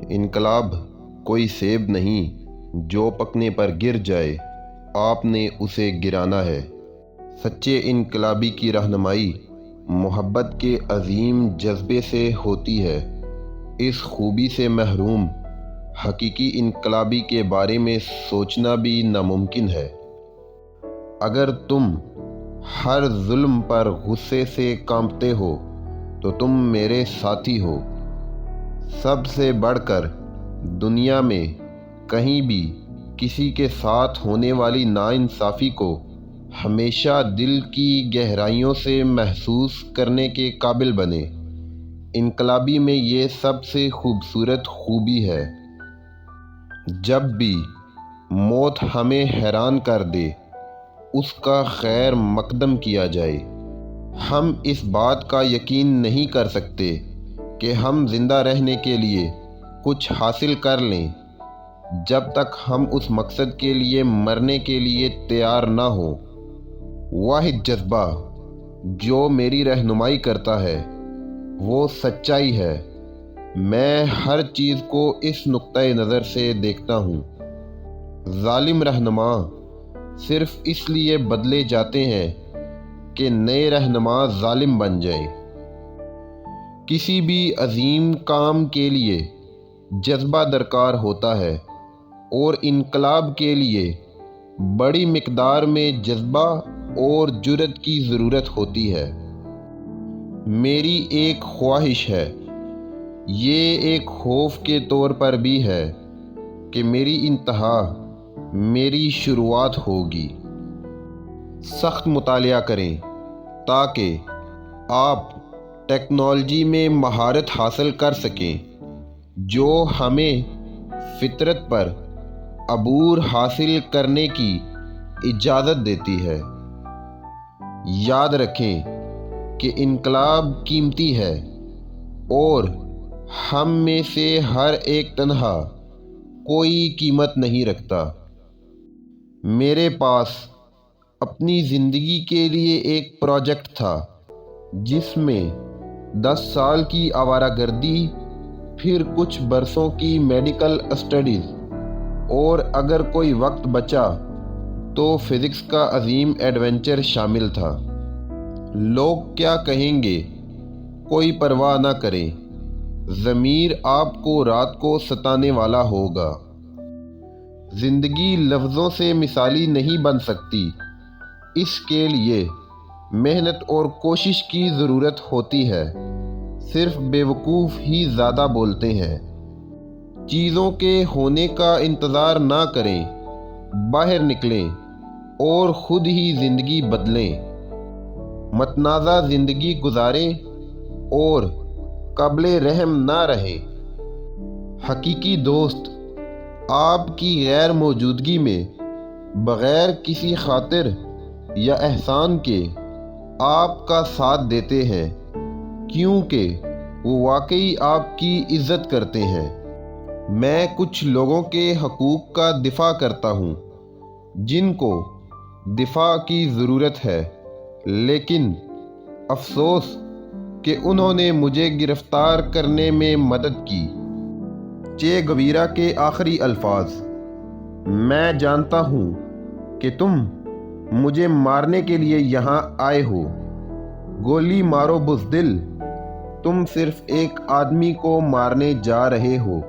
انقلاب کوئی سیب نہیں جو پکنے پر گر جائے، آپ نے اسے گرانا ہے۔ سچے انقلابی کی رہنمائی محبت کے عظیم جذبے سے ہوتی ہے۔ اس خوبی سے محروم حقیقی انقلابی کے بارے میں سوچنا بھی ناممکن ہے۔ اگر تم ہر ظلم پر غصے سے کانپتے ہو تو تم میرے ساتھی ہو۔ سب سے بڑھ کر دنیا میں کہیں بھی کسی کے ساتھ ہونے والی ناانصافی کو ہمیشہ دل کی گہرائیوں سے محسوس کرنے کے قابل بنے۔ انقلابی میں یہ سب سے خوبصورت خوبی ہے۔ جب بھی موت ہمیں حیران کر دے، اس کا خیر مقدم کیا جائے۔ ہم اس بات کا یقین نہیں کر سکتے کہ ہم زندہ رہنے کے لیے کچھ حاصل کر لیں جب تک ہم اس مقصد کے لیے مرنے کے لیے تیار نہ ہوں۔ واحد جذبہ جو میری رہنمائی کرتا ہے وہ سچائی ہے۔ میں ہر چیز کو اس نقطۂ نظر سے دیکھتا ہوں۔ ظالم رہنما صرف اس لیے بدلے جاتے ہیں کہ نئے رہنما ظالم بن جائیں۔ کسی بھی عظیم کام کے لیے جذبہ درکار ہوتا ہے، اور انقلاب کے لیے بڑی مقدار میں جذبہ اور جرأت کی ضرورت ہوتی ہے۔ میری ایک خواہش ہے، یہ ایک خوف کے طور پر بھی ہے کہ میری انتہا میری شروعات ہوگی۔ سخت مطالعہ کریں تاکہ آپ ٹیکنالوجی میں مہارت حاصل کر سکیں جو ہمیں فطرت پر عبور حاصل کرنے کی اجازت دیتی ہے۔ یاد رکھیں کہ انقلاب قیمتی ہے، اور ہم میں سے ہر ایک تنہا کوئی قیمت نہیں رکھتا۔ میرے پاس اپنی زندگی کے لیے ایک پروجیکٹ تھا جس میں 10 سال کی آوارہ گردی، پھر کچھ برسوں کی میڈیکل اسٹڈیز، اور اگر کوئی وقت بچا تو فزکس کا عظیم ایڈونچر شامل تھا۔ لوگ کیا کہیں گے، کوئی پرواہ نہ کریں، ضمیر آپ کو رات کو ستانے والا ہوگا۔ زندگی لفظوں سے مثالی نہیں بن سکتی، اس کے لیے محنت اور کوشش کی ضرورت ہوتی ہے۔ صرف بیوقوف ہی زیادہ بولتے ہیں۔ چیزوں کے ہونے کا انتظار نہ کریں، باہر نکلیں اور خود ہی زندگی بدلیں۔ متنازع زندگی گزاریں اور قابل رحم نہ رہیں۔ حقیقی دوست آپ کی غیر موجودگی میں بغیر کسی خاطر یا احسان کے آپ کا ساتھ دیتے ہیں، کیونکہ وہ واقعی آپ کی عزت کرتے ہیں۔ میں کچھ لوگوں کے حقوق کا دفاع کرتا ہوں جن کو دفاع کی ضرورت ہے، لیکن افسوس کہ انہوں نے مجھے گرفتار کرنے میں مدد کی۔ چے گویرا کے آخری الفاظ: میں جانتا ہوں کہ تم مجھے مارنے کے لیے یہاں آئے ہو۔ گولی مارو بزدل، تم صرف ایک آدمی کو مارنے جا رہے ہو۔